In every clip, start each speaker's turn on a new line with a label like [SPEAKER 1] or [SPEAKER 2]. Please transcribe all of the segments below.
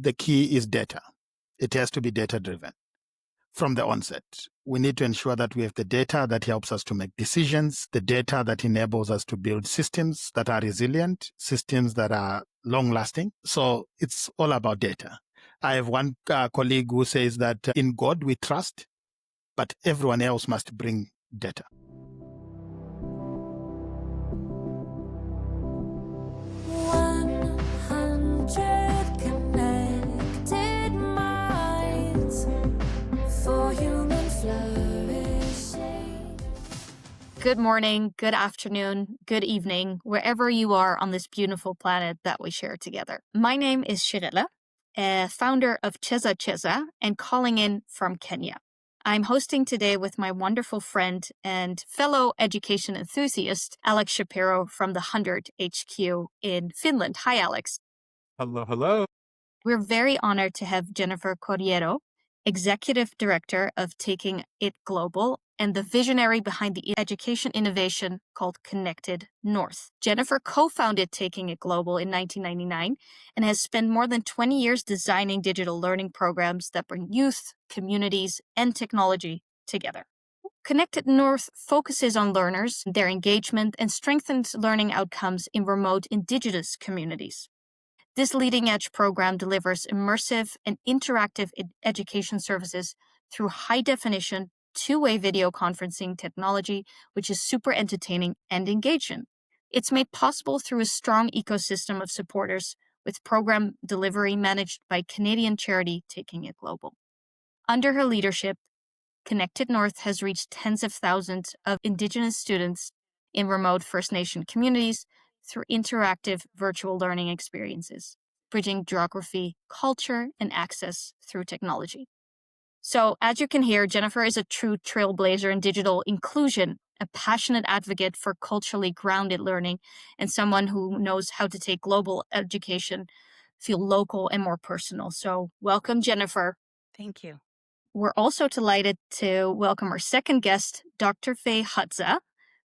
[SPEAKER 1] the key is data. It has to be data-driven from the onset. We need to ensure that we have the data that helps us to make decisions, the data that enables us to build systems that are resilient, systems that are long-lasting. So it's all about data. I have one colleague who says that in God we trust, but everyone else must bring data.
[SPEAKER 2] Good morning, good afternoon, good evening, wherever you are on this beautiful planet that we share together. My name is Cherrelle, founder of Cheza Cheza and calling in from Kenya. I'm hosting today with my wonderful friend and fellow education enthusiast, Alex Shapero from the 100 HQ in Finland. Hi, Alex.
[SPEAKER 3] Hello, hello.
[SPEAKER 2] We're very honored to have Jennifer Corriero, Executive Director of Taking It Global and the visionary behind the education innovation called Connected North. Jennifer co-founded Taking It Global in 1999 and has spent more than 20 years designing digital learning programs that bring youth, communities, and technology together. Connected North focuses on learners, their engagement, and strengthens learning outcomes in remote indigenous communities. This leading-edge program delivers immersive and interactive education services through high-definition, two-way video conferencing technology, which is super entertaining and engaging. It's made possible through a strong ecosystem of supporters, with program delivery managed by Canadian charity Taking It Global. Under her leadership, Connected North has reached tens of thousands of Indigenous students in remote First Nation communities through interactive virtual learning experiences, bridging geography, culture, and access through technology. So, as you can hear, Jennifer is a true trailblazer in digital inclusion, a passionate advocate for culturally grounded learning, and someone who knows how to take global education feel local and more personal. So, welcome, Jennifer.
[SPEAKER 4] Thank you.
[SPEAKER 2] We're also delighted to welcome our second guest, Dr. Faye Hodza,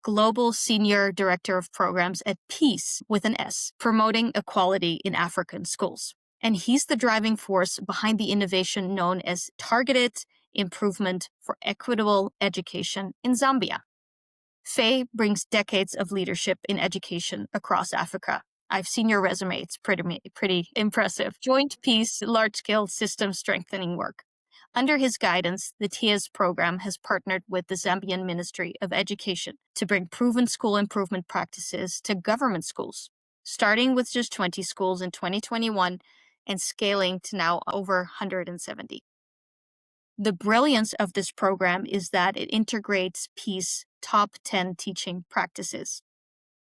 [SPEAKER 2] Global Senior Director of Programs at TIEEZ with an S, promoting equality in African schools. And he's the driving force behind the innovation known as Targeted Improvement for Equitable Education in Zambia. Faye brings decades of leadership in education across Africa. I've seen your resume. It's pretty impressive. Joint Peace, large-scale system strengthening work. Under his guidance, the TIEEZ program has partnered with the Zambian Ministry of Education to bring proven school improvement practices to government schools, starting with just 20 schools in 2021 and scaling to now over 170. The brilliance of this program is that it integrates PEACE's top 10 teaching practices,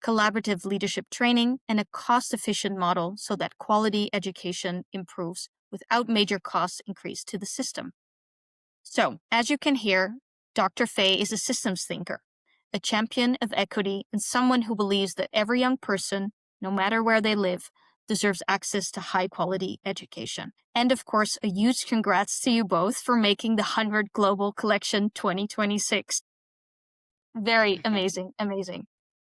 [SPEAKER 2] collaborative leadership training, and a cost-efficient model so that quality education improves without major cost increase to the system. So, as you can hear, Dr. Faye is a systems thinker, a champion of equity, and someone who believes that every young person, no matter where they live, deserves access to high-quality education. And of course, a huge congrats to you both for making the 100 Global Collection 2026. Very amazing.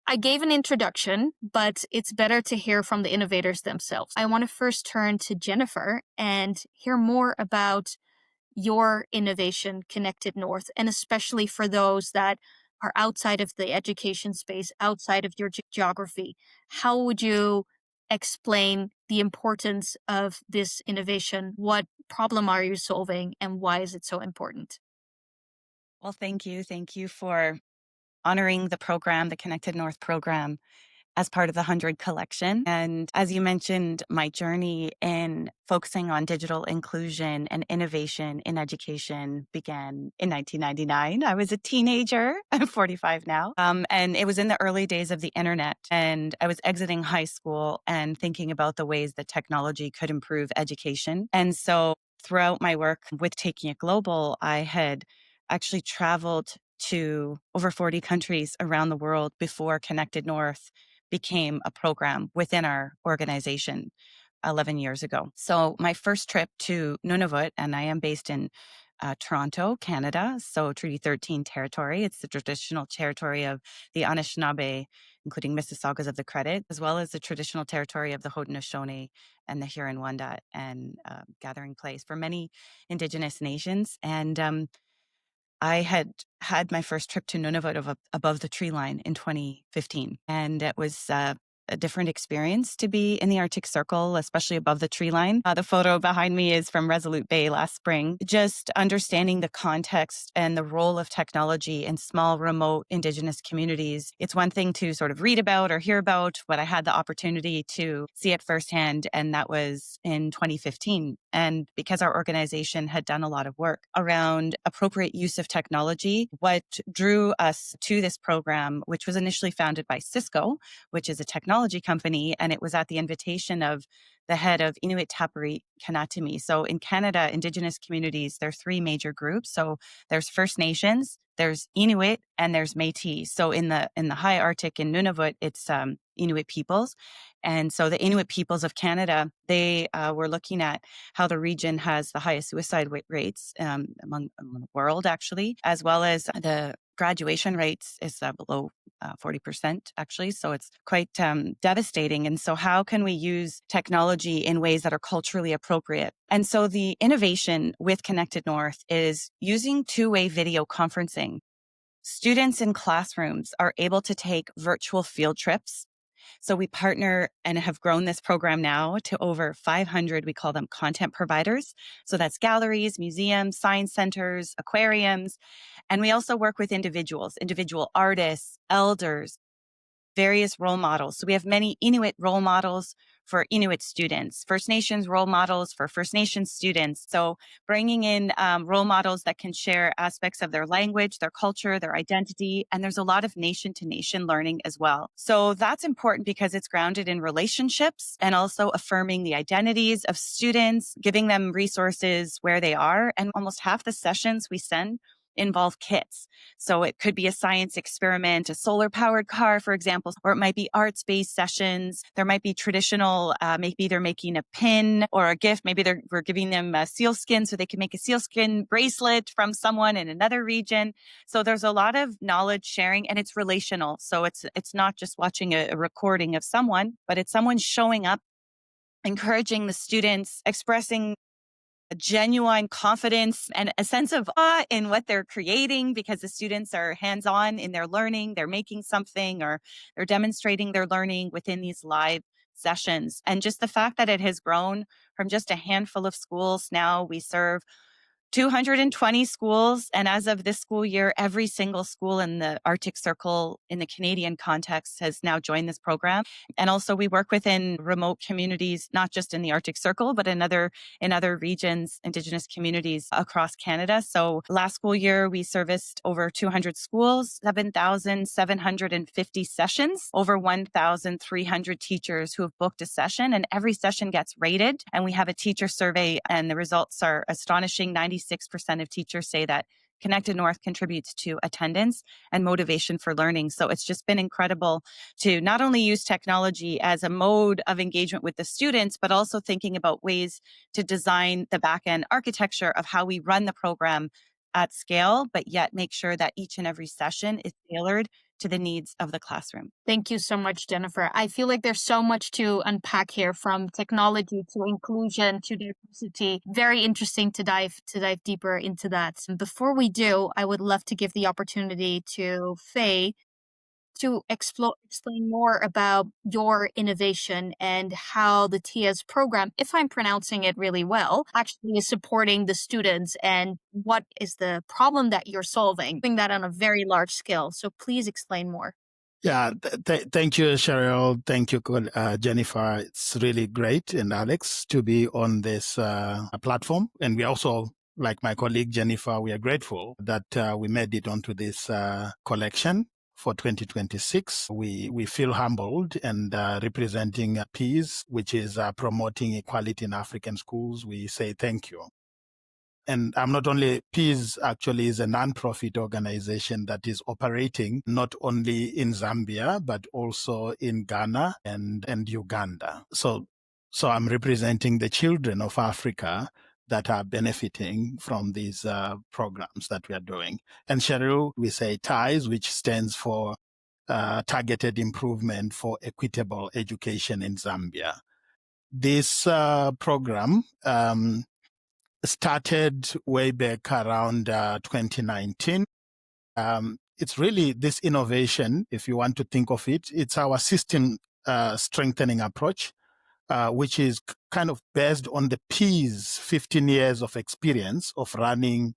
[SPEAKER 2] I gave an introduction, but it's better to hear from the innovators themselves. I want to first turn to Jennifer and hear more about your innovation, Connected North, and especially for those that are outside of the education space, outside of your geography. How would you explain the importance of this innovation? What problem are you solving, and why is it so important?
[SPEAKER 4] Well, thank you. Thank you for honoring the program, the Connected North program, as part of the 100 collection. And as you mentioned, my journey in focusing on digital inclusion and innovation in education began in 1999. I was a teenager. I'm 45 now. And it was in the early days of the internet. And I was exiting high school and thinking about the ways that technology could improve education. And so throughout my work with Taking It Global, I had actually traveled to over 40 countries around the world before Connected North became a program within our organization 11 years ago. So my first trip to Nunavut, and I am based in Toronto, Canada. So Treaty 13 territory. It's the traditional territory of the Anishinaabe, including Mississaugas of the Credit, as well as the traditional territory of the Haudenosaunee and the Huron-Wendat, and gathering place for many Indigenous nations. And I had my first trip to Nunavut above the tree line in 2015, and it was a different experience to be in the Arctic Circle, especially above the tree line. The photo behind me is from Resolute Bay last spring. Just understanding the context and the role of technology in small, remote Indigenous communities. It's one thing to sort of read about or hear about, but I had the opportunity to see it firsthand, and that was in 2015. And because our organization had done a lot of work around appropriate use of technology, what drew us to this program, which was initially founded by Cisco, which is a technology company, and it was at the invitation of the head of Inuit Tapiri Kanatimi. So in Canada, Indigenous communities, there are three major groups. So there's First Nations, there's Inuit, and there's Métis. So in the high Arctic in Nunavut, it's Inuit peoples. And so the Inuit peoples of Canada, they were looking at how the region has the highest suicide rates among the world, actually, as well as the graduation rates is below 40%, actually. So it's quite devastating. And so how can we use technology in ways that are culturally appropriate? And so the innovation with Connected North is using two-way video conferencing. Students in classrooms are able to take virtual field trips. So we partner and have grown this program now to over 500, we call them content providers. So that's galleries, museums, science centers, aquariums. And we also work with individuals, individual artists, elders, various role models. So we have many Inuit role models for Inuit students, First Nations role models for First Nations students. So bringing in role models that can share aspects of their language, their culture, their identity, and there's a lot of nation-to-nation learning as well. So that's important because it's grounded in relationships and also affirming the identities of students, giving them resources where they are. And almost half the sessions we send involve kits. So it could be a science experiment, a solar powered car, for example, or it might be arts-based sessions. There might be traditional, maybe they're making a pin or a gift. Maybe we're giving them a sealskin so they can make a sealskin bracelet from someone in another region. So there's a lot of knowledge sharing, and it's relational. So it's not just watching a recording of someone, but it's someone showing up, encouraging the students, expressing a genuine confidence and a sense of awe in what they're creating, because the students are hands-on in their learning. They're making something or they're demonstrating their learning within these live sessions. And just the fact that it has grown from just a handful of schools, now we serve 220 schools. And as of this school year, every single school in the Arctic Circle in the Canadian context has now joined this program. And also we work within remote communities, not just in the Arctic Circle, but in other regions, Indigenous communities across Canada. So last school year, we serviced over 200 schools, 7,750 sessions, over 1,300 teachers who have booked a session, and every session gets rated. And we have a teacher survey, and the results are astonishing. 96% of teachers say that Connected North contributes to attendance and motivation for learning. So it's just been incredible to not only use technology as a mode of engagement with the students, but also thinking about ways to design the back-end architecture of how we run the program at scale, but yet make sure that each and every session is tailored to the needs of the classroom.
[SPEAKER 2] Thank you so much, Jennifer. I feel like there's so much to unpack here, from technology to inclusion to diversity. Very interesting to dive deeper into that. Before we do, I would love to give the opportunity to Faye to explain more about your innovation and how the TIEEZ program, if I'm pronouncing it really well, actually is supporting the students, and what is the problem that you're solving, doing that on a very large scale. So please explain more.
[SPEAKER 1] Yeah, thank you, Cherrelle. Thank you, Jennifer. It's really great, and Alex, to be on this platform. And we also, like my colleague Jennifer, we are grateful that we made it onto this collection for 2026. We feel humbled, and representing TIEEZ, which is promoting equality in African schools, we say thank you. And I'm not only, TIEEZ actually is a non-profit organization that is operating not only in Zambia, but also in Ghana and Uganda. So I'm representing the children of Africa that are benefiting from these programs that we are doing. And Cherrelle, we say TIEEZ, which stands for Targeted Improvement for Equitable Education in Zambia. This program started way back around 2019. It's really this innovation, if you want to think of it, it's our system strengthening approach, which is kind of based on the PIEEZ 15 years of experience of running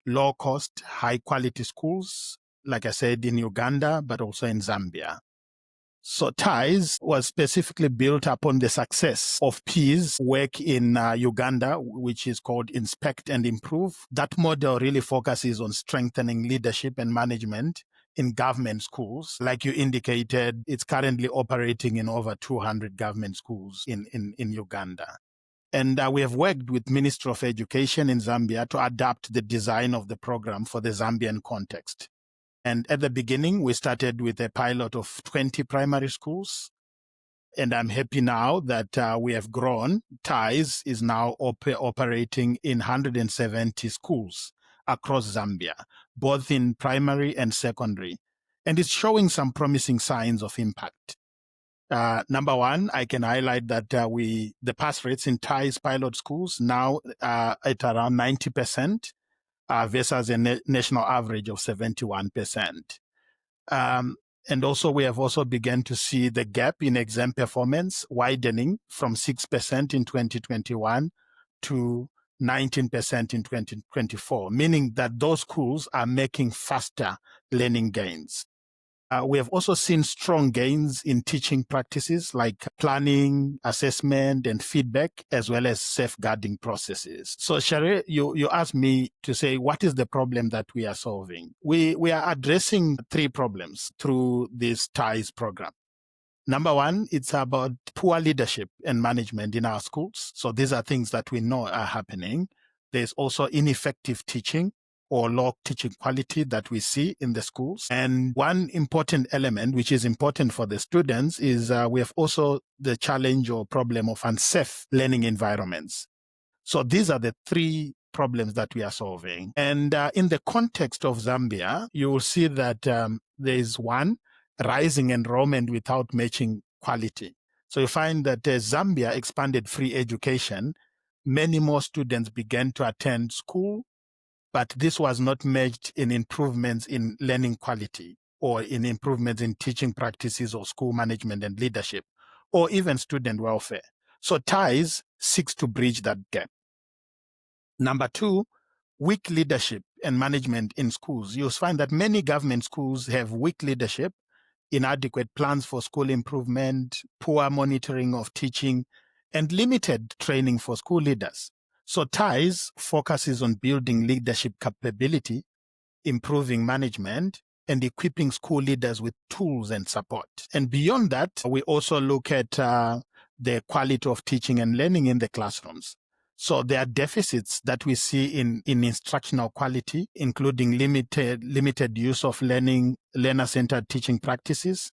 [SPEAKER 1] low-cost, high-quality schools, like I said, in Uganda, but also in Zambia. So TIEEZ was specifically built upon the success of PIEEZ work in Uganda, which is called Inspect and Improve. That model really focuses on strengthening leadership and management in government schools. Like you indicated, it's currently operating in over 200 government schools in Uganda. And we have worked with Ministry of Education in Zambia to adapt the design of the program for the Zambian context. And at the beginning, we started with a pilot of 20 primary schools. And I'm happy now that we have grown. TIEEZ is now operating in 170 schools across Zambia, both in primary and secondary. And it's showing some promising signs of impact. Number one, I can highlight that the pass rates in TIEEZ pilot schools now at around 90%. Versus a national average of 71%. And also, we have also begun to see the gap in exam performance widening from 6% in 2021 to 19% in 2024, meaning that those schools are making faster learning gains. We have also seen strong gains in teaching practices like planning, assessment, and feedback, as well as safeguarding processes. So, Cherrelle, you asked me to say, what is the problem that we are solving? We are addressing 3 problems through this TIEEZ program. Number one, it's about poor leadership and management in our schools. So these are things that we know are happening. There's also ineffective teaching or low teaching quality that we see in the schools. And one important element, which is important for the students, is we have also the challenge or problem of unsafe learning environments. So these are the 3 problems that we are solving. And in the context of Zambia, you will see that there is one, rising enrollment without matching quality. So you find that as Zambia expanded free education, many more students began to attend school, but this was not matched in improvements in learning quality or in improvements in teaching practices or school management and leadership, or even student welfare. So TIEEZ seeks to bridge that gap. Number 2, weak leadership and management in schools. You'll find that many government schools have weak leadership, inadequate plans for school improvement, poor monitoring of teaching, and limited training for school leaders. So TIEEZ focuses on building leadership capability, improving management, and equipping school leaders with tools and support. And beyond that, we also look at the quality of teaching and learning in the classrooms. So there are deficits that we see in instructional quality, including limited use of learner-centered teaching practices.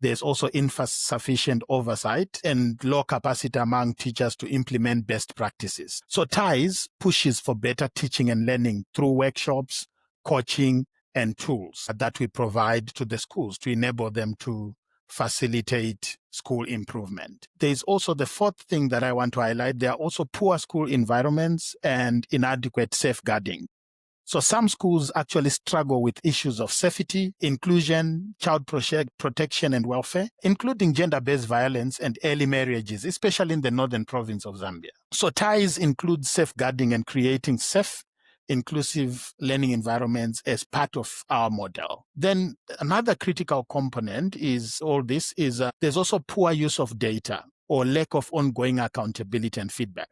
[SPEAKER 1] There's also insufficient oversight and low capacity among teachers to implement best practices. So TIEEZ pushes for better teaching and learning through workshops, coaching, and tools that we provide to the schools to enable them to facilitate school improvement. There's also the 4th thing that I want to highlight. There are also poor school environments and inadequate safeguarding. So some schools actually struggle with issues of safety, inclusion, child protection and welfare, including gender-based violence and early marriages, especially in the northern province of Zambia. So TIEEZ includes safeguarding and creating safe, inclusive learning environments as part of our model. Then another critical component is there's also poor use of data or lack of ongoing accountability and feedback.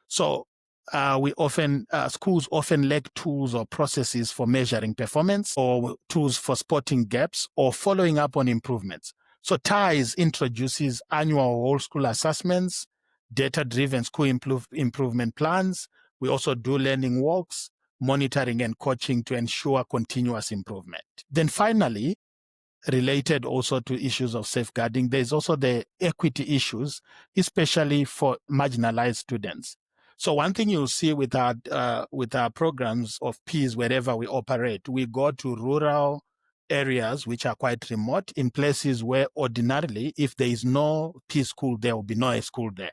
[SPEAKER 1] So schools often lack tools or processes for measuring performance or tools for spotting gaps or following up on improvements. So TIEEZ introduces annual whole school assessments, data-driven school improvement plans. We also do learning walks, monitoring and coaching to ensure continuous improvement. Then finally, related also to issues of safeguarding, there's also the equity issues, especially for marginalized students. So one thing you'll see with our programs of peace, wherever we operate, we go to rural areas which are quite remote, in places where ordinarily, if there is no peace school, there will be no school there.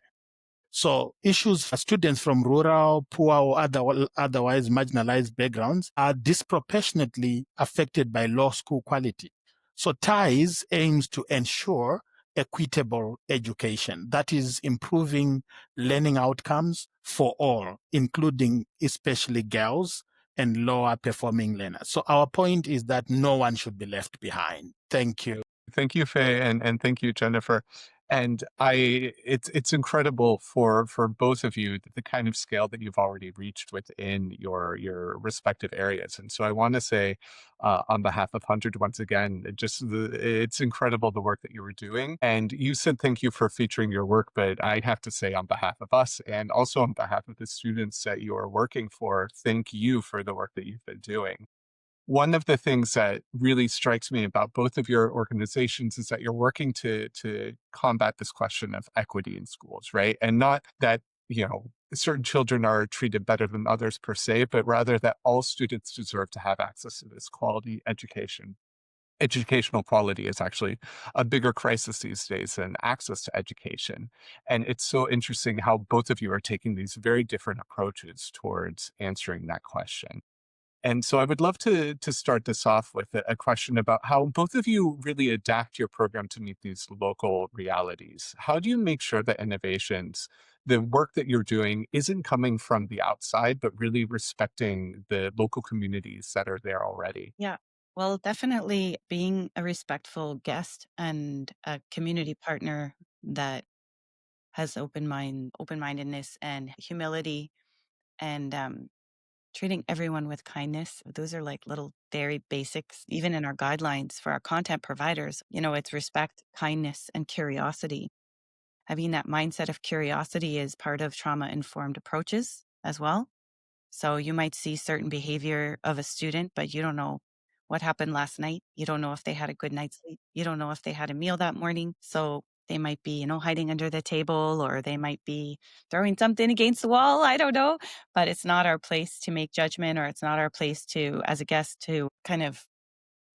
[SPEAKER 1] So issues for students from rural, poor, or otherwise marginalized backgrounds are disproportionately affected by low school quality. So TIEEZ aims to ensure equitable education, that is improving learning outcomes for all, including especially girls and lower performing learners. So our point is that no one should be left behind. Thank you.
[SPEAKER 3] Thank you, Faye, and thank you, Jennifer. And it's incredible for both of you, the kind of scale that you've already reached within your respective areas. And so I want to say, on behalf of 100, once again, it's incredible the work that you were doing. And you said thank you for featuring your work, but I have to say on behalf of us and also on behalf of the students that you are working for, thank you for the work that you've been doing. One of the things that really strikes me about both of your organizations is that you're working to combat this question of equity in schools, right? And not that, certain children are treated better than others per se, but rather that all students deserve to have access to this quality education. Educational quality is actually a bigger crisis these days than access to education. And it's so interesting how both of you are taking these very different approaches towards answering that question. And so I would love to start this off with a question about how both of you really adapt your program to meet these local realities. How do you make sure that innovations, the work that you're doing, isn't coming from the outside, but really respecting the local communities that are there already?
[SPEAKER 4] Yeah. Well, definitely being a respectful guest and a community partner that has open-mindedness and humility and treating everyone with kindness. Those are like little very basics, even in our guidelines for our content providers. It's respect, kindness, and curiosity. Having that mindset of curiosity is part of trauma-informed approaches as well. So you might see certain behavior of a student, but you don't know what happened last night. You don't know if they had a good night's sleep. You don't know if they had a meal that morning. So they might be, hiding under the table, or they might be throwing something against the wall. I don't know. But it's not our place to make judgment, or it's not our place to, as a guest, to kind of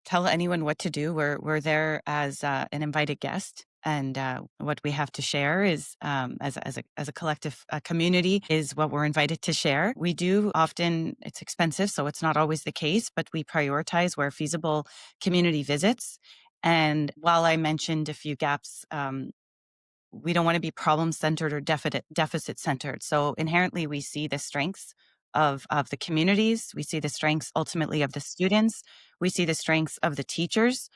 [SPEAKER 4] tell anyone what to do. We're there as an invited guest. And what we have to share is, as a collective community, is what we're invited to share. We do often, it's expensive, so it's not always the case, but we prioritize where feasible community visits. And while I mentioned a few gaps, we don't want to be problem-centered or deficit-centered. So inherently, we see the strengths of the communities. We see the strengths ultimately of the students. We see the strengths of the teachers,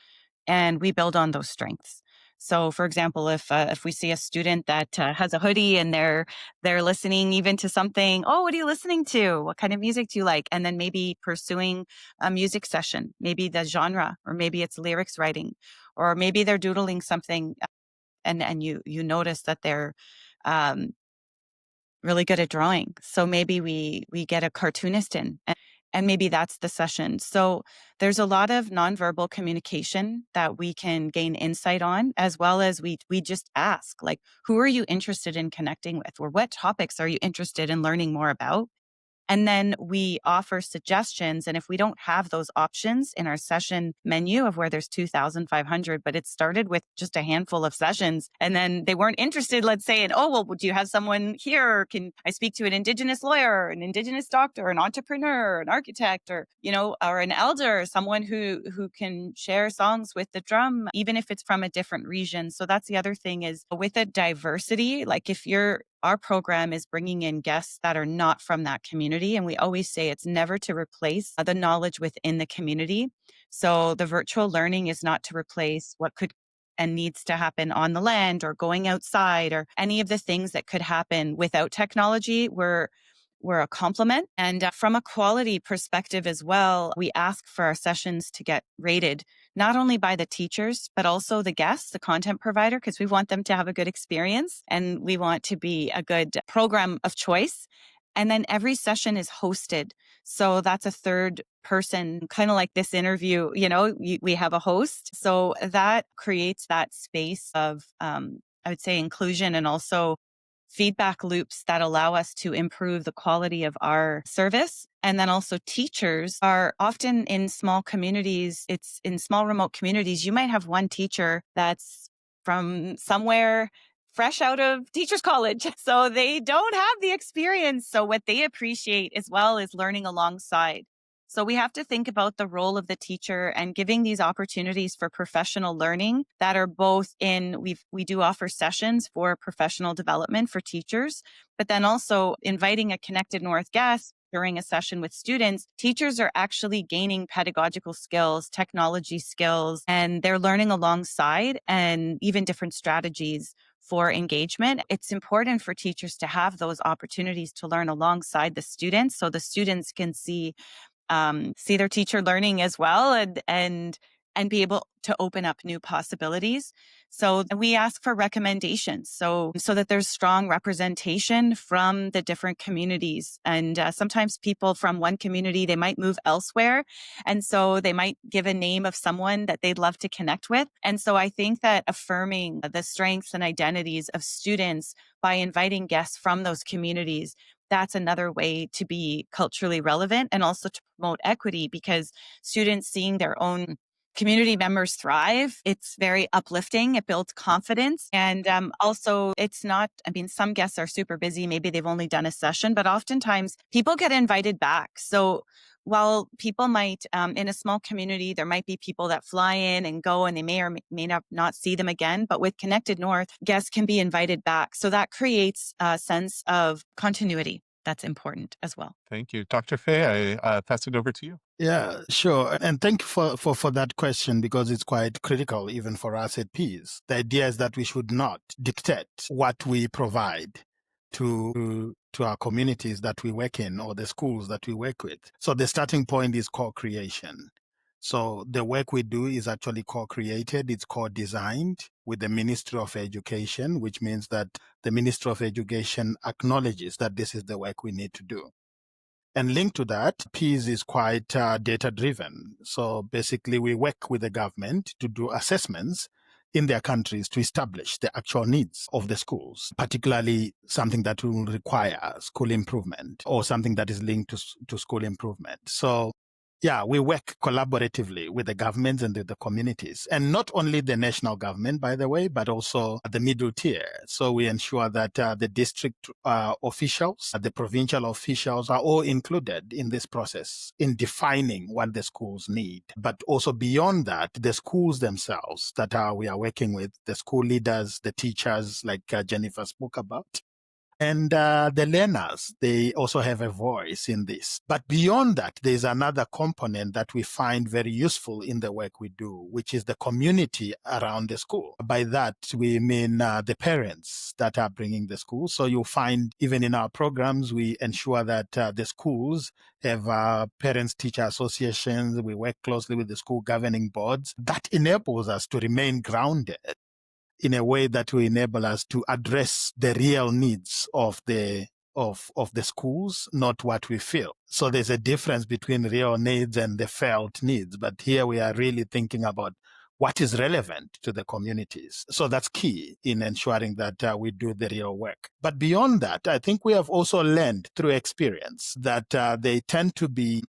[SPEAKER 4] and we build on those strengths. So, for example, if we see a student that has a hoodie and they're listening even to something, oh, what are you listening to? What kind of music do you like? And then maybe pursuing a music session, maybe the genre, or maybe it's lyrics writing, or maybe they're doodling something, and you notice that they're really good at drawing. So maybe we get a cartoonist in, and maybe that's the session. So there's a lot of nonverbal communication that we can gain insight on, as well as we just ask, like, who are you interested in connecting with, or what topics are you interested in learning more about? And then we offer suggestions. And if we don't have those options in our session menu of where there's 2,500, but it started with just a handful of sessions, and then they weren't interested, let's say, and, oh, well, do you have someone here? Can I speak to an Indigenous lawyer, an Indigenous doctor, an entrepreneur, an architect, or, or an elder, someone who can share songs with the drum, even if it's from a different region. So that's the other thing, is with a diversity, like if our program is bringing in guests that are not from that community. And we always say it's never to replace the knowledge within the community. So the virtual learning is not to replace what could and needs to happen on the land, or going outside, or any of the things that could happen without technology. We're a complement. And from a quality perspective as well, we ask for our sessions to get rated, not only by the teachers, but also the guests, the content provider, because we want them to have a good experience and we want to be a good program of choice. And then every session is hosted. So that's a third person, kind of like this interview, we have a host. So that creates that space of, I would say, inclusion, and also feedback loops that allow us to improve the quality of our service. And then also teachers are often in small communities. It's in small remote communities. You might have one teacher that's from somewhere fresh out of teachers college. So they don't have the experience. So what they appreciate as well is learning alongside. So we have to think about the role of the teacher and giving these opportunities for professional learning that are both in, we do offer sessions for professional development for teachers, but then also inviting a Connected North guest during a session with students. Teachers are actually gaining pedagogical skills, technology skills, and they're learning alongside and even different strategies for engagement. It's important for teachers to have those opportunities to learn alongside the students so the students can see their teacher learning as well and be able to open up new possibilities. So we ask for recommendations so that there's strong representation from the different communities. And sometimes people from one community, they might move elsewhere. And so they might give a name of someone that they'd love to connect with. And so I think that affirming the strengths and identities of students by inviting guests from those communities, that's another way to be culturally relevant and also to promote equity, because students seeing their own community members thrive, it's very uplifting. It builds confidence. And also it's not, some guests are super busy. Maybe they've only done a session, but oftentimes people get invited back. So while people might, in a small community, there might be people that fly in and go and they may or may not see them again. But with Connected North, guests can be invited back. So that creates a sense of continuity. That's important as well.
[SPEAKER 3] Thank you. Dr. Faye, I pass it over to you.
[SPEAKER 1] Yeah, sure. And thank you for that question, because it's quite critical even for us at TIEEZ. The idea is that we should not dictate what we provide to our communities that we work in or the schools that we work with. So the starting point is co-creation. So the work we do is actually co-created. It's co-designed with the Ministry of Education, which means that the Ministry of Education acknowledges that this is the work we need to do. And linked to that, TIEEZ is quite data-driven. So basically, we work with the government to do assessments in their countries to establish the actual needs of the schools, particularly something that will require school improvement or something that is linked to school improvement. So yeah, we work collaboratively with the governments and the communities, and not only the national government, by the way, but also the middle tier. So we ensure that the district officials, the provincial officials are all included in this process in defining what the schools need. But also beyond that, the schools themselves that we are working with, the school leaders, the teachers, like Jennifer spoke about, and the learners, they also have a voice in this. But beyond that, there's another component that we find very useful in the work we do, which is the community around the school. By that, we mean the parents that are bringing the school. So you'll find even in our programs, we ensure that the schools have parents-teacher associations. We work closely with the school governing boards. That enables us to remain grounded in a way that will enable us to address the real needs of the schools, not what we feel. So there's a difference between real needs and the felt needs. But here we are really thinking about what is relevant to the communities. So that's key in ensuring that we do the real work. But beyond that, I think we have also learned through experience that they tend to be,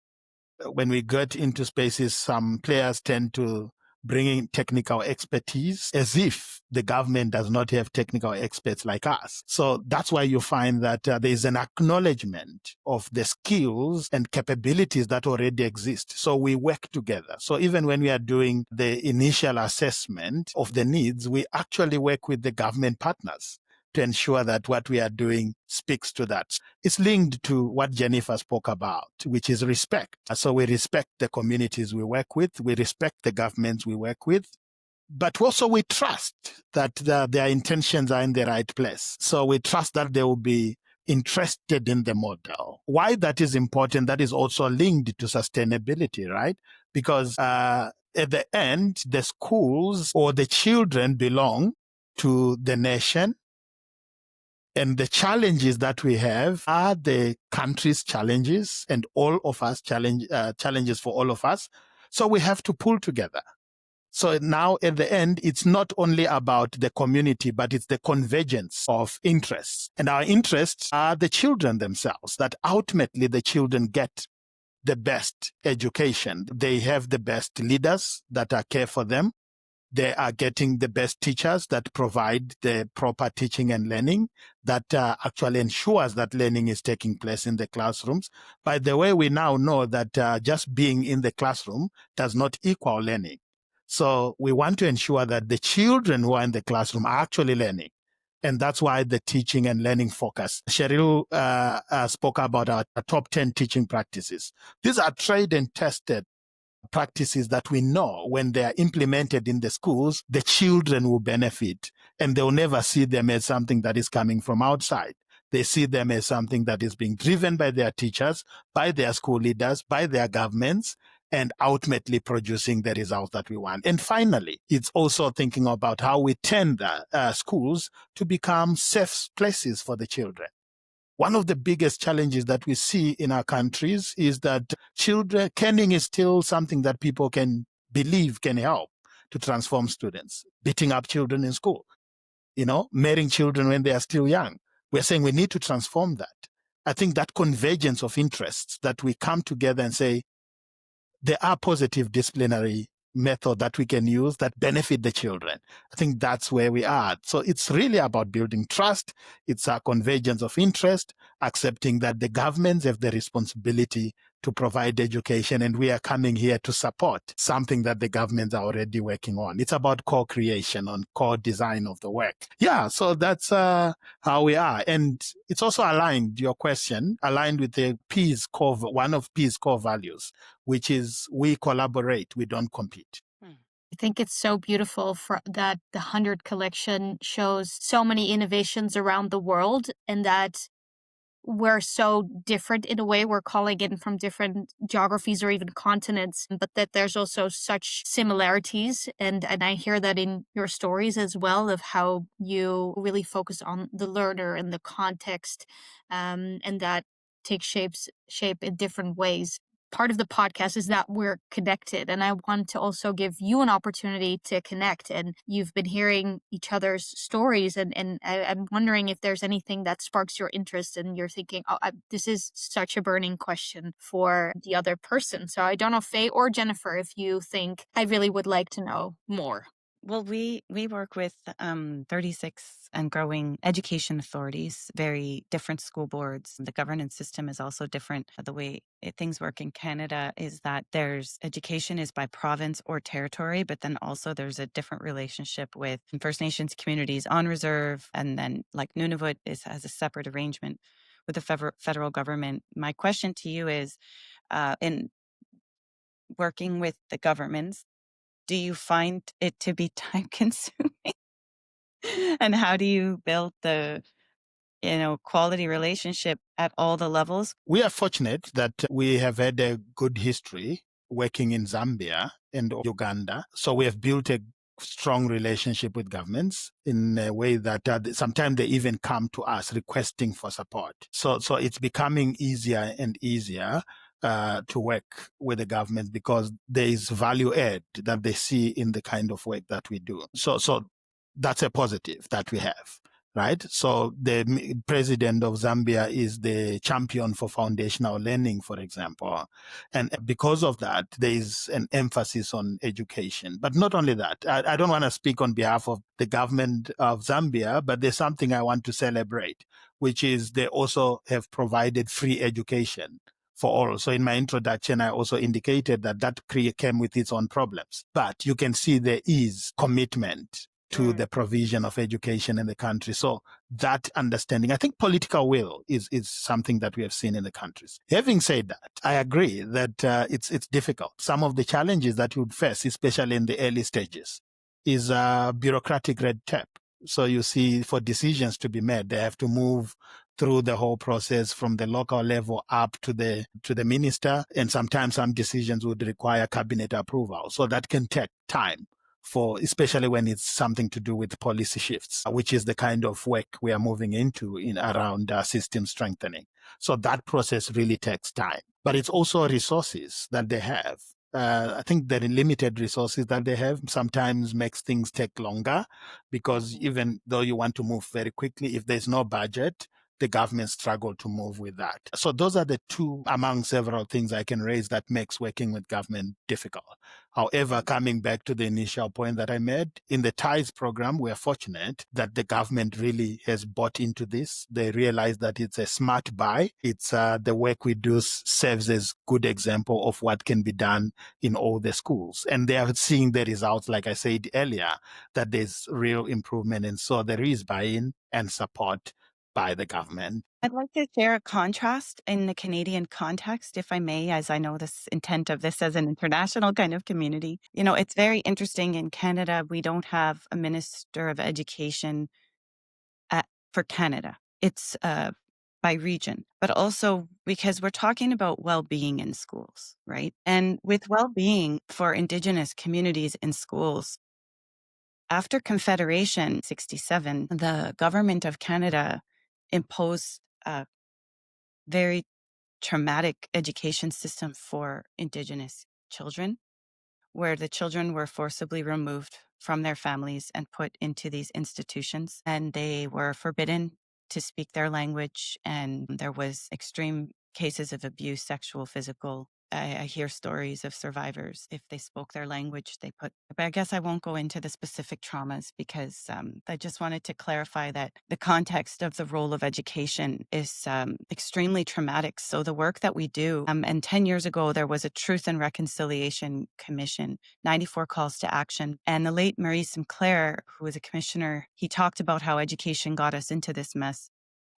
[SPEAKER 1] when we get into spaces, some players tend to bringing technical expertise as if the government does not have technical experts like us. So that's why you find that there is an acknowledgement of the skills and capabilities that already exist. So we work together. So even when we are doing the initial assessment of the needs, we actually work with the government partners to ensure that what we are doing speaks to that. It's linked to what Jennifer spoke about, which is respect. So we respect the communities we work with, we respect the governments we work with, but also we trust that their intentions are in the right place. So we trust that they will be interested in the model. Why that is important, that is also linked to sustainability, right? Because at the end, the schools or the children belong to the nation. And the challenges that we have are the country's challenges and all of us challenges for all of us. So we have to pull together. So now at the end, it's not only about the community, but it's the convergence of interests. And our interests are the children themselves, that ultimately the children get the best education. They have the best leaders that care for them. They are getting the best teachers that provide the proper teaching and learning that actually ensures that learning is taking place in the classrooms. By the way, we now know that just being in the classroom does not equal learning. So we want to ensure that the children who are in the classroom are actually learning. And that's why the teaching and learning focus. Cherrelle spoke about our top 10 teaching practices. These are tried and tested practices that we know when they are implemented in the schools, the children will benefit, and they'll never see them as something that is coming from outside. They see them as something that is being driven by their teachers, by their school leaders, by their governments, and ultimately producing the results that we want. And finally, it's also thinking about how we turn the schools to become safe places for the children. One of the biggest challenges that we see in our countries is that children, caning is still something that people can believe can help to transform students. Beating up children in school, marrying children when they are still young. We're saying we need to transform that. I think that convergence of interests, that we come together and say, there are positive disciplinary methods that we can use that benefit the children. I think that's where we are. So it's really about building trust. It's a convergence of interest, accepting that the governments have the responsibility to provide education, and we are coming here to support something that the governments are already working on. It's about co-creation and co-design of the work. Yeah, so that's how we are. And it's also aligned, your question, aligned with the one of Peace core values, which is we collaborate, we don't compete.
[SPEAKER 2] I think it's so beautiful that the 100 collection shows so many innovations around the world, and that we're so different in a way. We're calling in from different geographies or even continents, but that there's also such similarities. And I hear that in your stories as well, of how you really focus on the learner and the context, and that takes shape in different ways. Part of the podcast is that we're connected, and I want to also give you an opportunity to connect. And you've been hearing each other's stories, and I'm wondering if there's anything that sparks your interest and you're thinking, this is such a burning question for the other person. So I don't know, Faye or Jennifer, if you think I really would like to know more.
[SPEAKER 4] Well, we work with 36 and growing education authorities, very different school boards. The governance system is also different. The way things work in Canada is that there's education is by province or territory, but then also there's a different relationship with First Nations communities on reserve. And then like Nunavut has a separate arrangement with the federal government. My question to you is, in working with the governments, do you find it to be time consuming? And how do you build the, quality relationship at all the levels?
[SPEAKER 1] We are fortunate that we have had a good history working in Zambia and Uganda. So we have built a strong relationship with governments in a way that sometimes they even come to us requesting for support. So it's becoming easier and easier to work with the government because there is value add that they see in the kind of work that we do. So that's a positive that we have. Right. So the president of Zambia is the champion for foundational learning, for example. And because of that, there is an emphasis on education. But not only that, I don't want to speak on behalf of the government of Zambia, but there's something I want to celebrate, which is they also have provided free education for all. So in my introduction, I also indicated that came with its own problems. But you can see there is commitment to the provision of education in the country. So that understanding, I think political will is something that we have seen in the countries. Having said that, I agree that it's difficult. Some of the challenges that you would face, especially in the early stages, is bureaucratic red tape. So you see, for decisions to be made, they have to move through the whole process from the local level up to the minister. And sometimes some decisions would require cabinet approval. So that can take time, especially when it's something to do with policy shifts, which is the kind of work we are moving into around system strengthening. So that process really takes time, but it's also resources that they have. I think the limited resources that they have sometimes makes things take longer, because even though you want to move very quickly, if there's no budget, the government struggle to move with that. So those are the two among several things I can raise that makes working with government difficult. However, coming back to the initial point that I made, in the TIEEZ program, we're fortunate that the government really has bought into this. They realize that it's a smart buy. It's the work we do serves as good example of what can be done in all the schools. And they are seeing the results, like I said earlier, that there's real improvement. And so there is buy-in and support by the government.
[SPEAKER 4] I'd like to share a contrast in the Canadian context, if I may, as I know this intent of this as an international kind of community. You know, it's very interesting. In Canada, we don't have a Minister of Education for Canada. It's by region, but also because we're talking about well-being in schools, right? And with well-being for Indigenous communities in schools, after Confederation 67, the government of Canada imposed a very traumatic education system for Indigenous children, where the children were forcibly removed from their families and put into these institutions, and they were forbidden to speak their language, and there was extreme cases of abuse, sexual, physical. I hear stories of survivors. If they spoke their language, but I guess I won't go into the specific traumas, because I just wanted to clarify that the context of the role of education is extremely traumatic. So the work that we do, and 10 years ago, there was a Truth and Reconciliation Commission, 94 calls to action. And the late Maurice Sinclair, who was a commissioner, he talked about how education got us into this mess,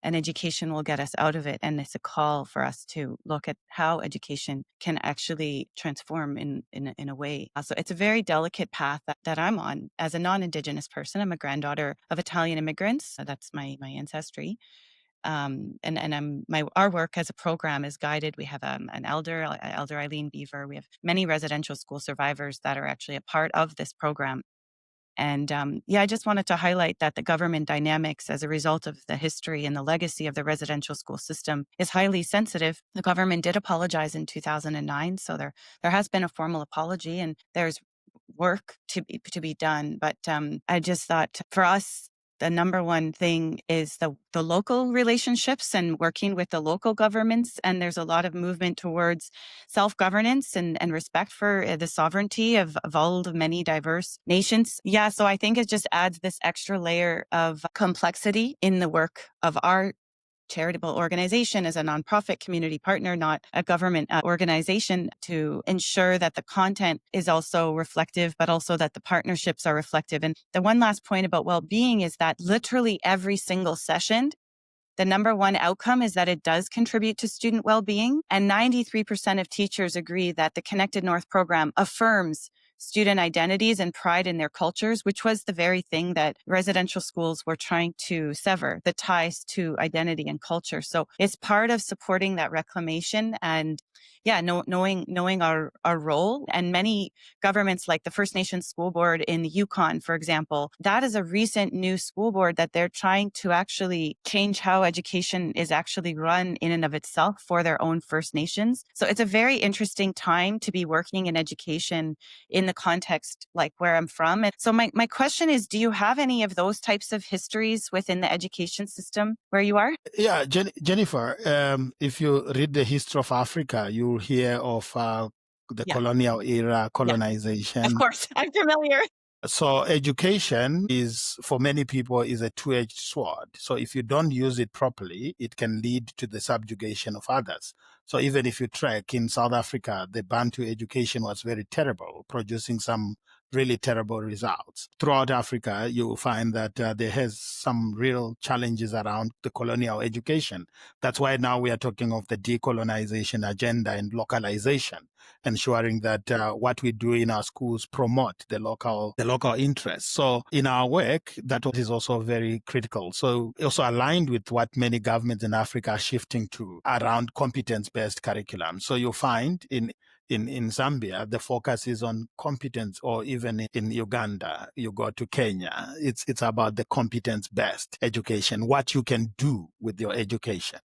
[SPEAKER 4] and education will get us out of it. And it's a call for us to look at how education can actually transform in a way. So it's a very delicate path that I'm on as a non-Indigenous person. I'm a granddaughter of Italian immigrants. So that's my ancestry. Our work as a program is guided. We have an elder Eileen Beaver. We have many residential school survivors that are actually a part of this program. And I just wanted to highlight that the government dynamics as a result of the history and the legacy of the residential school system is highly sensitive. The government did apologize in 2009, so there has been a formal apology, and there's work to be done. But I just thought for us, the number one thing is the local relationships and working with the local governments. And there's a lot of movement towards self-governance and respect for the sovereignty of all the many diverse nations. Yeah, so I think it just adds this extra layer of complexity in the work of our charitable organization as a nonprofit community partner, not a government organization, to ensure that the content is also reflective, but also that the partnerships are reflective. And the one last point about well-being is that literally every single session, the number one outcome is that it does contribute to student well-being. And 93% of teachers agree that the Connected North program affirms student identities and pride in their cultures, which was the very thing that residential schools were trying to sever, the ties to identity and culture. So it's part of supporting that reclamation and knowing our role. And many governments, like the First Nations School Board in the Yukon, for example, that is a recent new school board that they're trying to actually change how education is actually run in and of itself for their own First Nations. So it's a very interesting time to be working in education in the context like where I'm from. And so my question is, do you have any of those types of histories within the education system where you are?
[SPEAKER 1] Yeah, Jennifer, if you read the history of Africa, you'll hear of the colonial era, colonization.
[SPEAKER 4] Of course, I'm familiar.
[SPEAKER 1] So education is, for many people, is a two-edged sword. So if you don't use it properly, it can lead to the subjugation of others. So even if you track in South Africa, the Bantu education was very terrible, producing some really terrible results. Throughout Africa, you will find that there has some real challenges around the colonial education. That's why now we are talking of the decolonization agenda and localization, ensuring that what we do in our schools promote the local interests. So in our work, that is also very critical. So also aligned with what many governments in Africa are shifting to around competence-based curriculum. So you'll find in Zambia, the focus is on competence, or even in Uganda, you go to Kenya, it's about the competence-based education, what you can do with your education.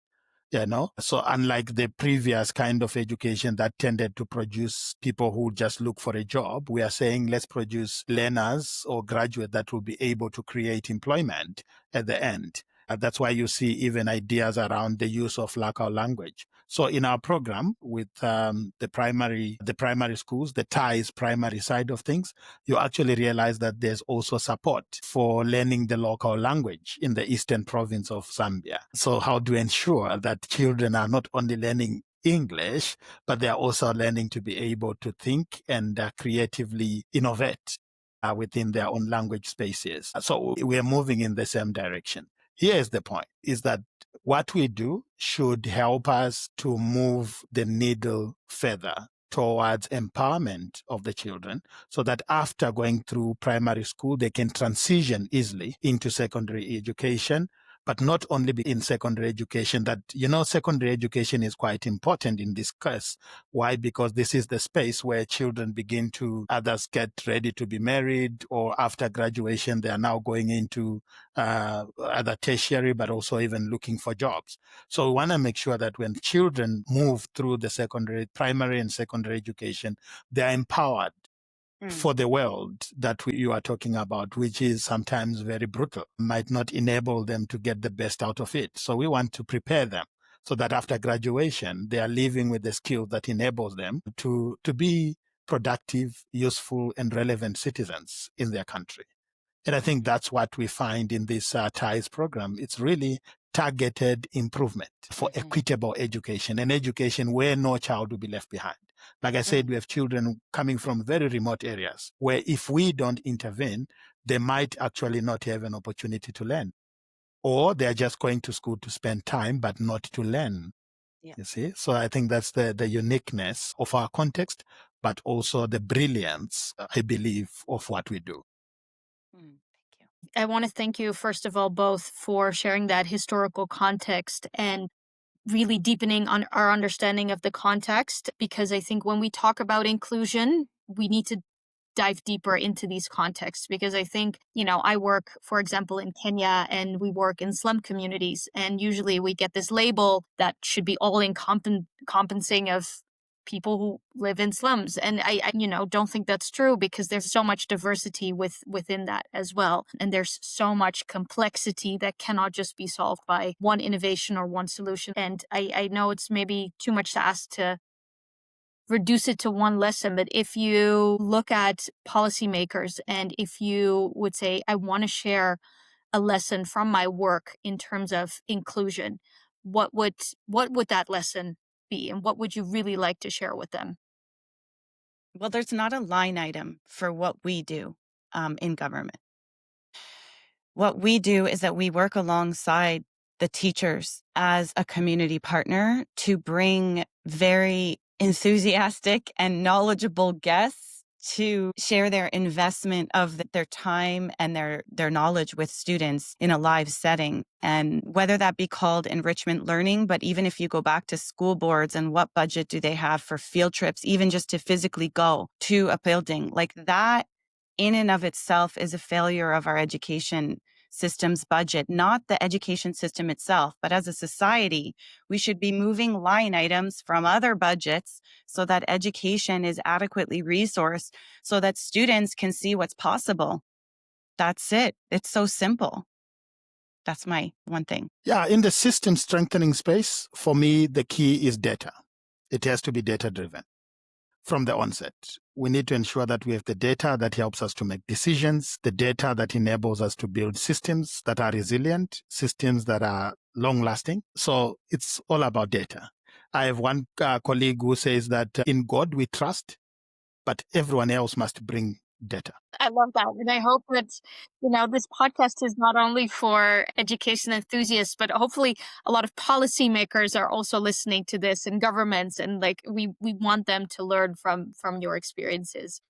[SPEAKER 1] So unlike the previous kind of education that tended to produce people who just look for a job, we are saying let's produce learners or graduates that will be able to create employment at the end. That's why you see even ideas around the use of local language. So in our program with the primary schools, the TIEEZ primary side of things, you actually realize that there's also support for learning the local language in the eastern province of Zambia. So how to ensure that children are not only learning English, but they are also learning to be able to think and creatively innovate within their own language spaces. So we are moving in the same direction. Here's the point, is that what we do should help us to move the needle further towards empowerment of the children so that after going through primary school, they can transition easily into secondary education. But not only be in secondary education, that, secondary education is quite important in this case. Why? Because this is the space where children begin to others get ready to be married, or after graduation, they are now going into either tertiary, but also even looking for jobs. So we want to make sure that when children move through the primary and secondary education, they are empowered for the world that you are talking about, which is sometimes very brutal, might not enable them to get the best out of it. So we want to prepare them so that after graduation, they are living with the skill that enables them to be productive, useful, and relevant citizens in their country. And I think that's what we find in this TIEEZ program. It's really targeted improvement for equitable education, and education where no child will be left behind. Like I said, we have children coming from very remote areas where if we don't intervene, they might actually not have an opportunity to learn. Or they're just going to school to spend time, but not to learn. Yeah. You see? So I think that's the uniqueness of our context, but also the brilliance, I believe, of what we do.
[SPEAKER 2] Thank you. I want to thank you, first of all, both for sharing that historical context and really deepening on our understanding of the context, because I think when we talk about inclusion, we need to dive deeper into these contexts, because I think, I work, for example, in Kenya, and we work in slum communities, and usually we get this label that should be all encompassing of people who live in slums. And I don't think that's true, because there's so much diversity within that as well. And there's so much complexity that cannot just be solved by one innovation or one solution. And I know it's maybe too much to ask to reduce it to one lesson, but if you look at policymakers and if you would say, I want to share a lesson from my work in terms of inclusion, what would that lesson be, and what would you really like to share with them?
[SPEAKER 4] Well, there's not a line item for what we do in government. What we do is that we work alongside the teachers as a community partner to bring very enthusiastic and knowledgeable guests to share their investment of their time and their knowledge with students in a live setting. And whether that be called enrichment learning, but even if you go back to school boards and what budget do they have for field trips, even just to physically go to a building, like that in and of itself is a failure of our education system's budget, not the education system itself, but as a society, we should be moving line items from other budgets so that education is adequately resourced so that students can see what's possible. That's it. It's so simple. That's my one thing.
[SPEAKER 1] Yeah, in the system strengthening space, for me, the key is data. It has to be data-driven from the onset. We need to ensure that we have the data that helps us to make decisions, the data that enables us to build systems that are resilient, systems that are long-lasting. So it's all about data. I have one colleague who says that in God we trust, but everyone else must bring data.
[SPEAKER 2] I love that. And I hope that, this podcast is not only for education enthusiasts, but hopefully a lot of policymakers are also listening to this, and governments, and we want them to learn from your experiences.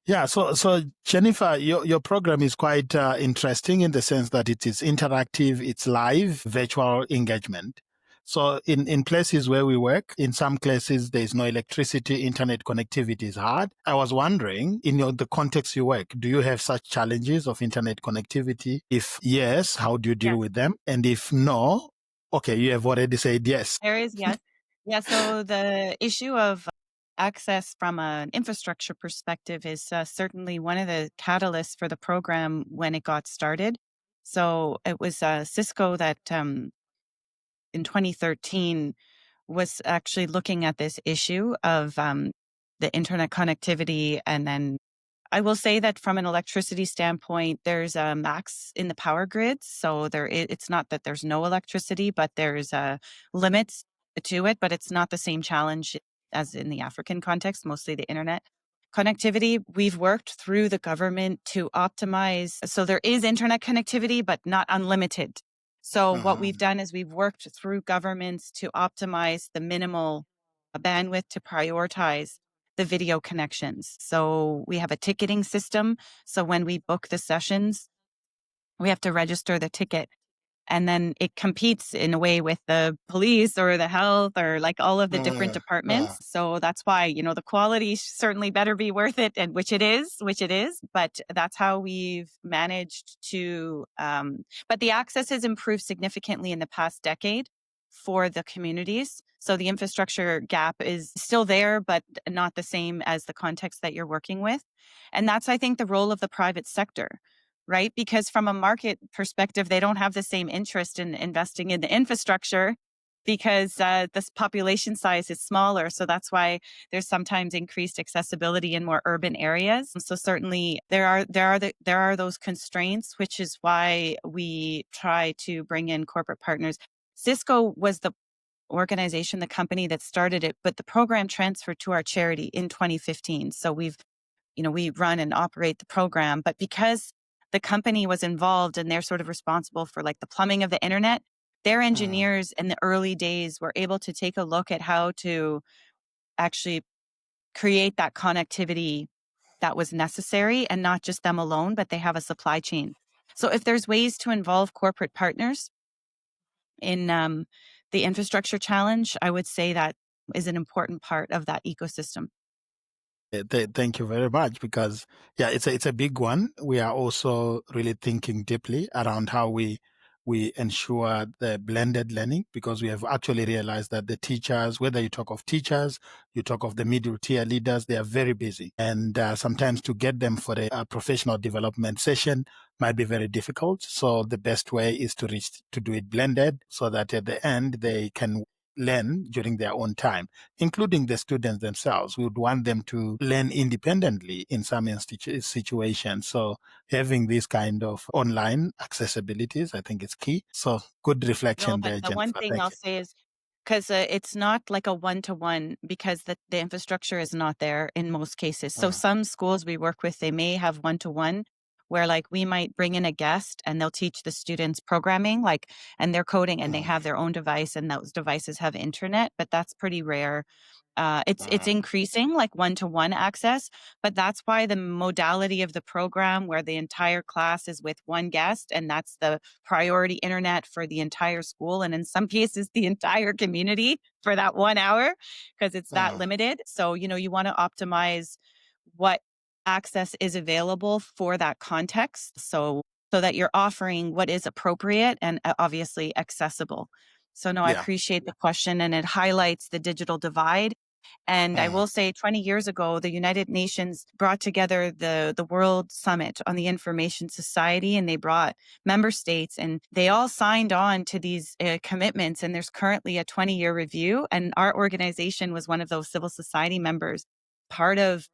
[SPEAKER 1] Yeah, so Jennifer, your program is quite interesting in the sense that it is interactive, it's live, virtual engagement. So in places where we work, in some places there is no electricity, internet connectivity is hard. I was wondering, in the context you work, do you have such challenges of internet connectivity? If yes, how do you deal with them? And if no, Okay, you have already said yes.
[SPEAKER 4] There is, yes. Yeah, so the issue of access from an infrastructure perspective is certainly one of the catalysts for the program when it got started. So it was Cisco that in 2013 was actually looking at this issue of the internet connectivity. And then I will say that from an electricity standpoint, there's a max in the power grids. So it's not that there's no electricity, but there's limits to it, but it's not the same challenge as in the African context, mostly the internet connectivity. We've worked through the government to optimize. So there is internet connectivity, but not unlimited. So what we've done is we've worked through governments to optimize the minimal bandwidth to prioritize the video connections. So we have a ticketing system. So when we book the sessions, we have to register the ticket. And then it competes in a way with the police or the health or like all of the different departments. So that's why, the quality certainly better be worth it, and which it is. But that's how we've managed to, but the access has improved significantly in the past decade for the communities. So the infrastructure gap is still there, but not the same as the context that you're working with. And that's, I think, the role of the private sector, right? Because from a market perspective, they don't have the same interest in investing in the infrastructure because this population size is smaller. So that's why there's sometimes increased accessibility in more urban areas. So certainly there are those constraints, which is why we try to bring in corporate partners. Cisco was the organization, the company that started it, but the program transferred to our charity in 2015. So we run and operate the program, but because the company was involved and they're sort of responsible for like the plumbing of the internet, their engineers in the early days were able to take a look at how to actually create that connectivity that was necessary, and not just them alone, but they have a supply chain. So if there's ways to involve corporate partners in the infrastructure challenge, I would say that is an important part of that ecosystem.
[SPEAKER 1] Thank you very much, because it's a big one. We are also really thinking deeply around how we ensure the blended learning, because we have actually realized that the teachers, whether you talk of teachers, you talk of the middle tier leaders, they are very busy, and sometimes to get them for a professional development session might be very difficult. So the best way is to do it blended, so that at the end they can learn during their own time, including the students themselves. We would want them to learn independently in some situations. So having this kind of online accessibilities, I think it's key. So good reflection there,
[SPEAKER 4] The one
[SPEAKER 1] Jennifer.
[SPEAKER 4] thing
[SPEAKER 1] Thank
[SPEAKER 4] I'll
[SPEAKER 1] you.
[SPEAKER 4] say is, because it's not like a one-to-one, because the infrastructure is not there in most cases. So some schools we work with, they may have one-to-one, where like we might bring in a guest and they'll teach the students programming, and they're coding, and they have their own device, and those devices have internet, but that's pretty rare. It's increasing, like one-to-one access, but that's why the modality of the program, where the entire class is with one guest, and that's the priority internet for the entire school, and in some cases the entire community for that 1 hour, because it's that limited. So you want to optimize what access is available for that context, so that you're offering what is appropriate and obviously accessible. So no, I appreciate the question, and it highlights the digital divide. And I will say 20 years ago, the United Nations brought together the World Summit on the Information Society, and they brought member states, and they all signed on to these commitments. And there's currently a 20-year review, and our organization was one of those civil society members, part of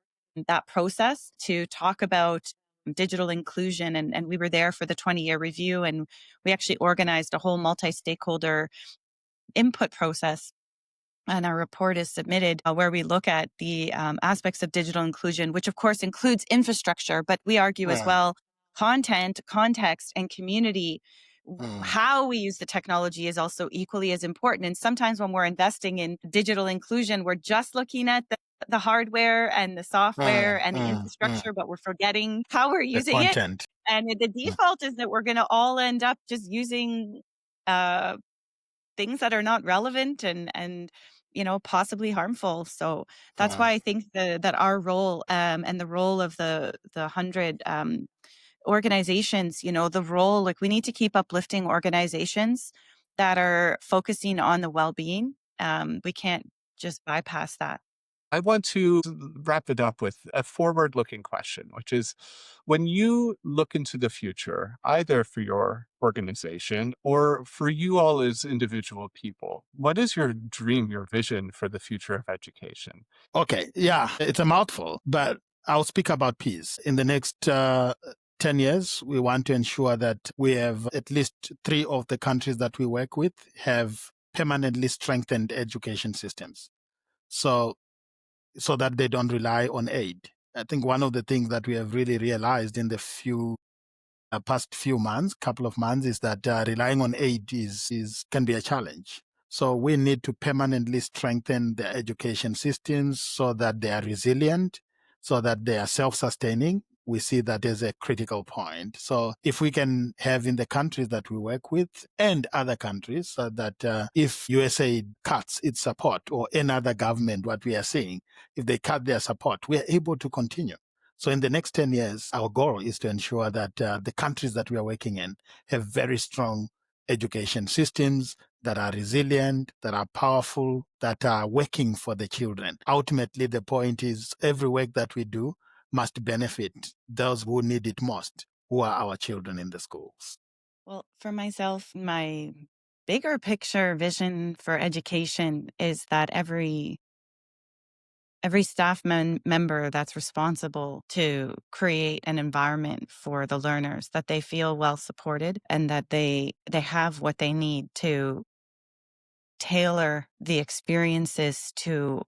[SPEAKER 4] that process to talk about digital inclusion. And we were there for the 20-year review, and we actually organized a whole multi-stakeholder input process. And our report is submitted where we look at the aspects of digital inclusion, which of course includes infrastructure, but we argue as well content, context, and community. How we use the technology is also equally as important. And sometimes when we're investing in digital inclusion, we're just looking at the hardware and the software and the infrastructure, but we're forgetting how we're using it. And the default is that we're going to all end up just using things that are not relevant and possibly harmful. So that's why I think that our role and the role of the 100 organizations, the role, like we need to keep uplifting organizations that are focusing on the well-being. We can't just bypass that.
[SPEAKER 3] I want to wrap it up with a forward-looking question, which is, when you look into the future, either for your organization or for you all as individual people, what is your dream, your vision for the future of education?
[SPEAKER 1] Okay, yeah, it's a mouthful, but I'll speak about peace. In the next 10 years, we want to ensure that we have at least 3 of the countries that we work with have permanently strengthened education systems. So that they don't rely on aid. I think one of the things that we have really realized in the past few months, couple of months, is that relying on aid can be a challenge. So we need to permanently strengthen the education systems so that they are resilient, so that they are self-sustaining. We see that as a critical point. So if we can have in the countries that we work with and other countries, so that if USAID cuts its support, or any other government, what we are seeing, if they cut their support, we are able to continue. So in the next 10 years, our goal is to ensure that the countries that we are working in have very strong education systems that are resilient, that are powerful, that are working for the children. Ultimately, the point is every work that we do must benefit those who need it most, who are our children in the schools.
[SPEAKER 4] Well, for myself, my bigger picture vision for education is that every staff member that's responsible to create an environment for the learners, that they feel well supported and that they have what they need to tailor the experiences to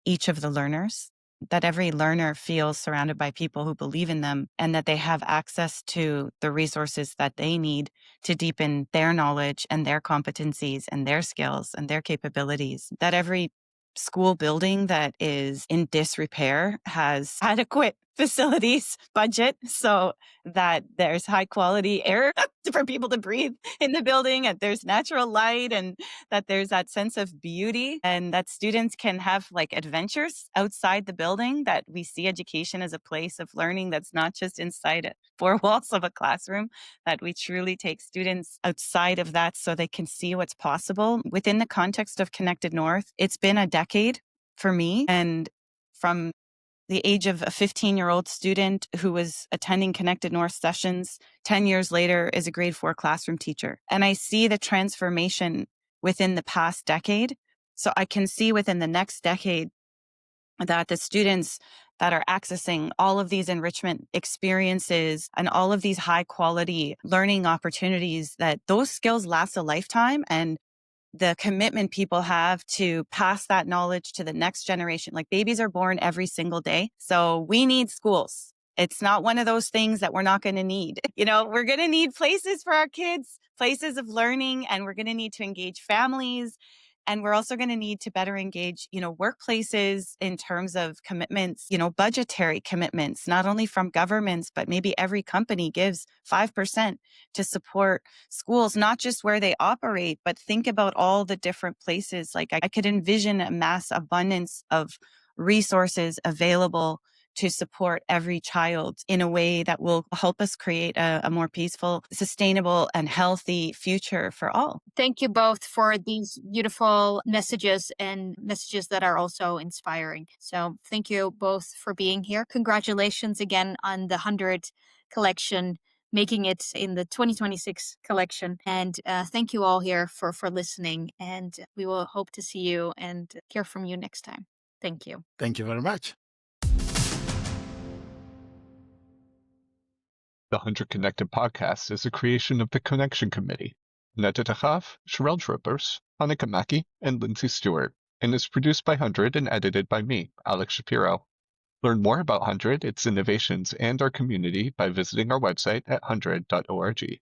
[SPEAKER 4] each of the learners, that every learner feels surrounded by people who believe in them and that they have access to the resources that they need to deepen their knowledge and their competencies and their skills and their capabilities, that every school building that is in disrepair has adequate facilities budget so that there's high quality air for people to breathe in the building, and there's natural light, and that there's that sense of beauty, and that students can have like adventures outside the building, that we see education as a place of learning that's not just inside 4 walls of a classroom, that we truly take students outside of that so they can see what's possible. Within the context of Connected North, it's been a decade for me, and from the age of a 15-year-old student who was attending Connected North sessions, 10 years later is a grade 4 classroom teacher. And I see the transformation within the past decade. So I can see within the next decade that the students that are accessing all of these enrichment experiences and all of these high quality learning opportunities, that those skills last a lifetime, and the commitment people have to pass that knowledge to the next generation. Like, babies are born every single day. So we need schools. It's not one of those things that we're not going to need. We're going to need places for our kids, places of learning, and we're going to need to engage families. And we're also going to need to better engage, workplaces in terms of commitments, budgetary commitments, not only from governments, but maybe every company gives 5% to support schools, not just where they operate, but think about all the different places. Like, I could envision a mass abundance of resources available to support every child in a way that will help us create a more peaceful, sustainable, and healthy future for all.
[SPEAKER 2] Thank you both for these beautiful messages, and messages that are also inspiring. So thank you both for being here. Congratulations again on the 100 collection, making it in the 2026 collection. And thank you all here for listening. And we will hope to see you and hear from you next time. Thank you.
[SPEAKER 1] Thank you very much.
[SPEAKER 3] The 100 Connected podcast is a creation of the Connection Committee, Netatachav, Cherrelle Druppers, Hanukkah Mackey, and Lindsay Stewart, and is produced by 100 and edited by me, Alex Shapero. Learn more about 100, its innovations, and our community by visiting our website at 100.org.